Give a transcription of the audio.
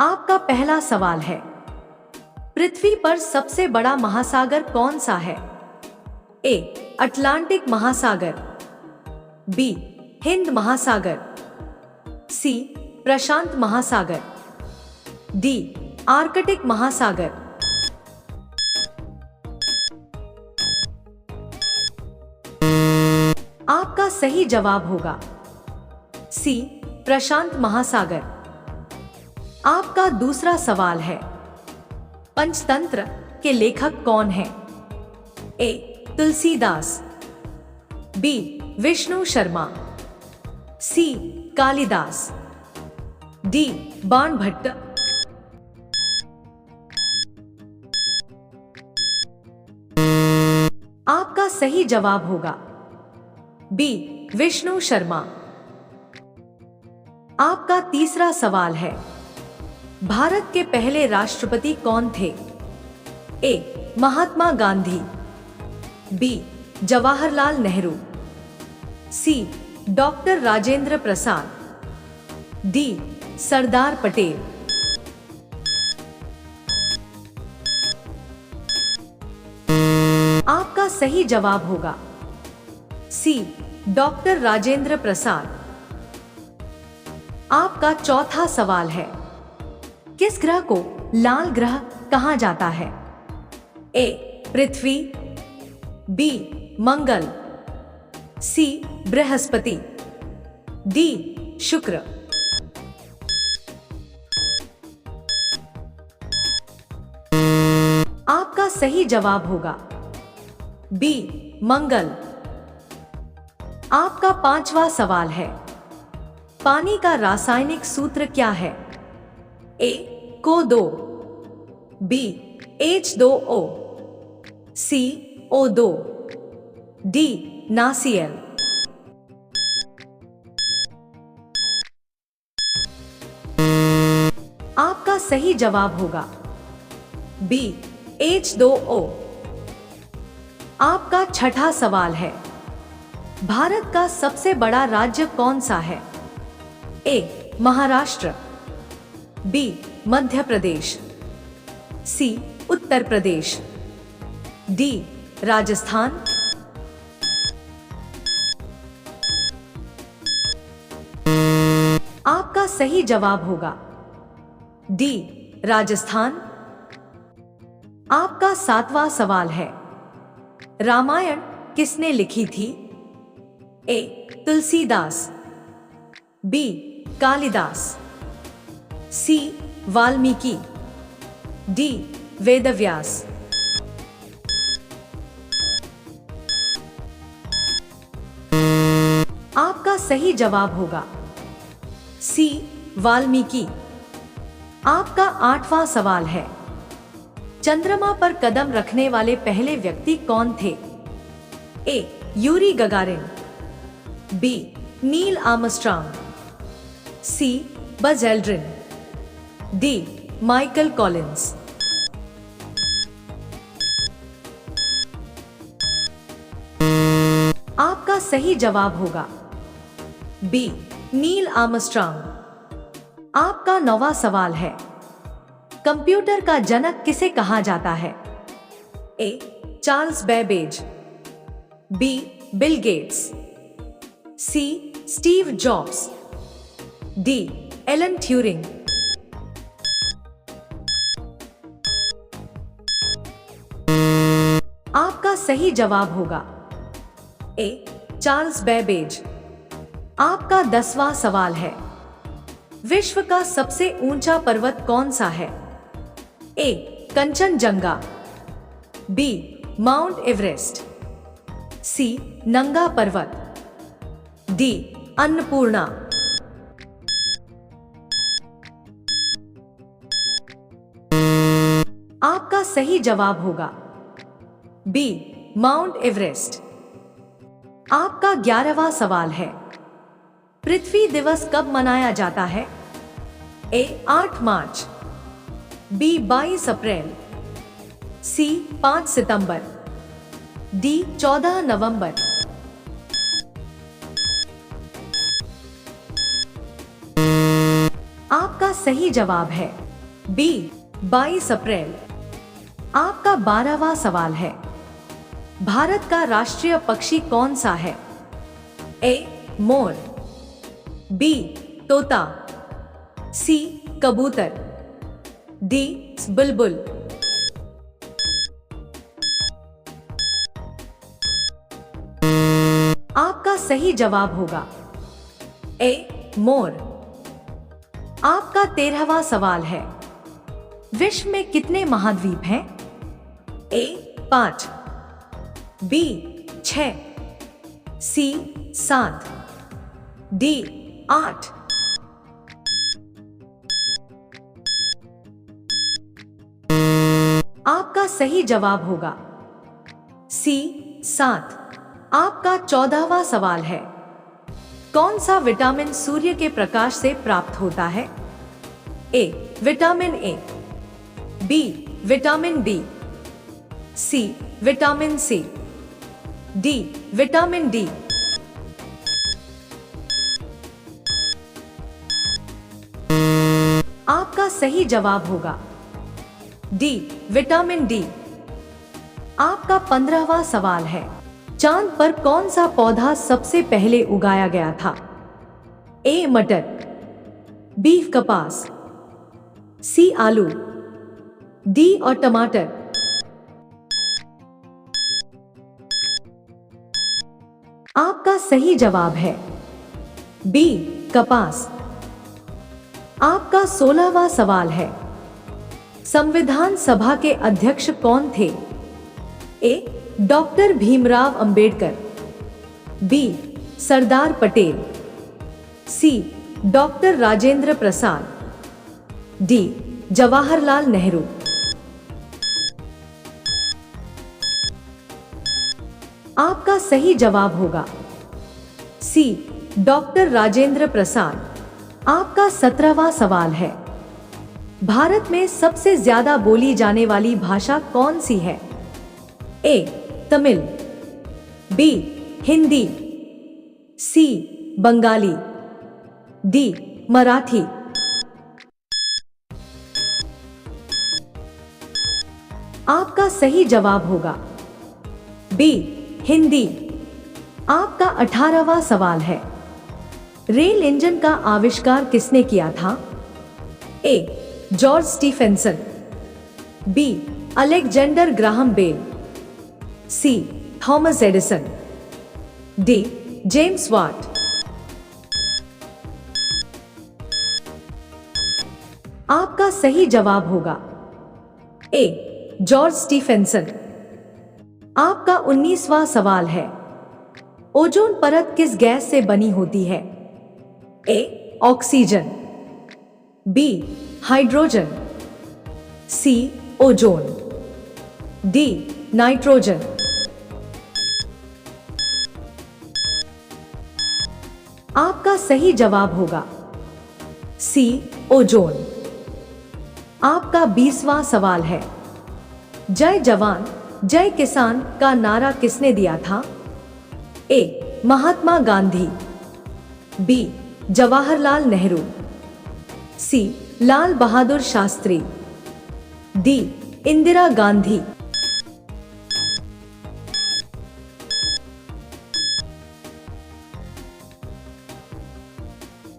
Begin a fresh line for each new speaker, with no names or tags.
आपका पहला सवाल है, पृथ्वी पर सबसे बड़ा महासागर कौन सा है? ए. अटलांटिक महासागर, बी. हिंद महासागर, सी. प्रशांत महासागर, डी. आर्कटिक महासागर। आपका सही जवाब होगा सी. प्रशांत महासागर। आपका दूसरा सवाल है, पंचतंत्र के लेखक कौन हैं? ए. तुलसीदास, बी. विष्णु शर्मा, सी. कालिदास, डी. बाणभट्ट। आपका सही जवाब होगा बी. विष्णु शर्मा। आपका तीसरा सवाल है, भारत के पहले राष्ट्रपति कौन थे? ए. महात्मा गांधी, बी. जवाहरलाल नेहरू, सी. Doctor Rajendra Prasad, D. सरदार पटेल। आपका सही जवाब होगा सी. डॉक्टर राजेंद्र प्रसाद। आपका चौथा सवाल है, किस ग्रह को लाल ग्रह कहा जाता है? ए. पृथ्वी, बी. मंगल, सी. बृहस्पति, डी. शुक्र। आपका सही जवाब होगा बी. मंगल। आपका पांचवा सवाल है, पानी का रासायनिक सूत्र क्या है? A. CO2, B. H2O, C. O2, D. NaCl। आपका सही जवाब होगा बी. H2O। आपका छठा सवाल है, भारत का सबसे बड़ा राज्य कौन सा है? ए. महाराष्ट्र, बी. मध्य प्रदेश, सी. उत्तर प्रदेश, डी. राजस्थान। आपका सही जवाब होगा डी. राजस्थान। आपका सातवां सवाल है, रामायण किसने लिखी थी? ए. तुलसीदास, बी. कालिदास, सी. वाल्मीकि, डी. वेदव्यास। आपका सही जवाब होगा सी. वाल्मीकि। आपका आठवां सवाल है, चंद्रमा पर कदम रखने वाले पहले व्यक्ति कौन थे? A. Yuri Gagarin, B. Neil Armstrong, C. Buzz Aldrin, D. Michael Collins. आपका सही जवाब होगा बी. Neil Armstrong. आपका नौवां सवाल है, कंप्यूटर का जनक किसे कहा जाता है? A. Charles Babbage, B. Bill Gates, C. Steve Jobs, D. Alan Turing. आपका सही जवाब होगा ए. Charles Babbage. आपका 10वां सवाल है, विश्व का सबसे ऊंचा पर्वत कौन सा है? ए. कंचनजंगा, बी. माउंट एवरेस्ट, सी. नंगा पर्वत, डी. अन्नपूर्णा। आपका सही जवाब होगा बी. Mount Everest. आपका 11वां सवाल है, पृथ्वी दिवस कब मनाया जाता है? ए. 8 मार्च, बी. 22 अप्रैल, सी. 5 सितंबर, डी. 14 नवंबर। आपका सही जवाब है बी 22 अप्रैल। आपका 12वां सवाल है, भारत का राष्ट्रीय पक्षी कौन सा है? ए मोर, बी तोता, सी कबूतर, डी बुलबुल। आपका सही जवाब होगा ए मोर। आपका 13वां सवाल है, विश्व में कितने महाद्वीप हैं? ए 5, बी 6, सी 7, डी 8। आपका सही जवाब होगा सी 7। आपका 14वां सवाल है, कौन सा विटामिन सूर्य के प्रकाश से प्राप्त होता है? A vitamin A, B vitamin D, C vitamin C, D vitamin D. आपका सही जवाब होगा डी विटामिन डी। आपका 15वां सवाल है, चांद पर कौन सा पौधा सबसे पहले उगाया गया था? ए मटर, बी कपास, सी आलू, डी और टमाटर। आपका सही जवाब है बी कपास। आपका 16वां सवाल है, संविधान सभा के अध्यक्ष कौन थे? ए डॉक्टर भीमराव अंबेडकर, बी सरदार पटेल, सी डॉक्टर राजेंद्र प्रसाद, डी जवाहरलाल नेहरू। आपका सही जवाब होगा सी डॉक्टर राजेंद्र प्रसाद। आपका 17वां सवाल है, भारत में सबसे ज्यादा बोली जाने वाली भाषा कौन सी है? ए तमिल, बी हिंदी, सी बंगाली, डी मराठी। आपका सही जवाब होगा बी हिंदी। आपका 18वां सवाल है, रेल इंजन का आविष्कार किसने किया था? A George Stephenson, B Alexander Graham Bell, C Thomas Edison, D James Watt. आपका सही जवाब होगा ए जॉर्ज स्टीफेंसन। आपका 19वां सवाल है, ओजोन परत किस गैस से बनी होती है? A oxygen, B hydrogen, C ozone, D nitrogen. आपका सही जवाब होगा सी ओजोन। आपका 20वां सवाल है, जय जवान जय किसान का नारा किसने दिया था? ए महात्मा गांधी, बी जवाहरलाल नेहरू, सी लाल बहादुर शास्त्री, डी इंदिरा गांधी।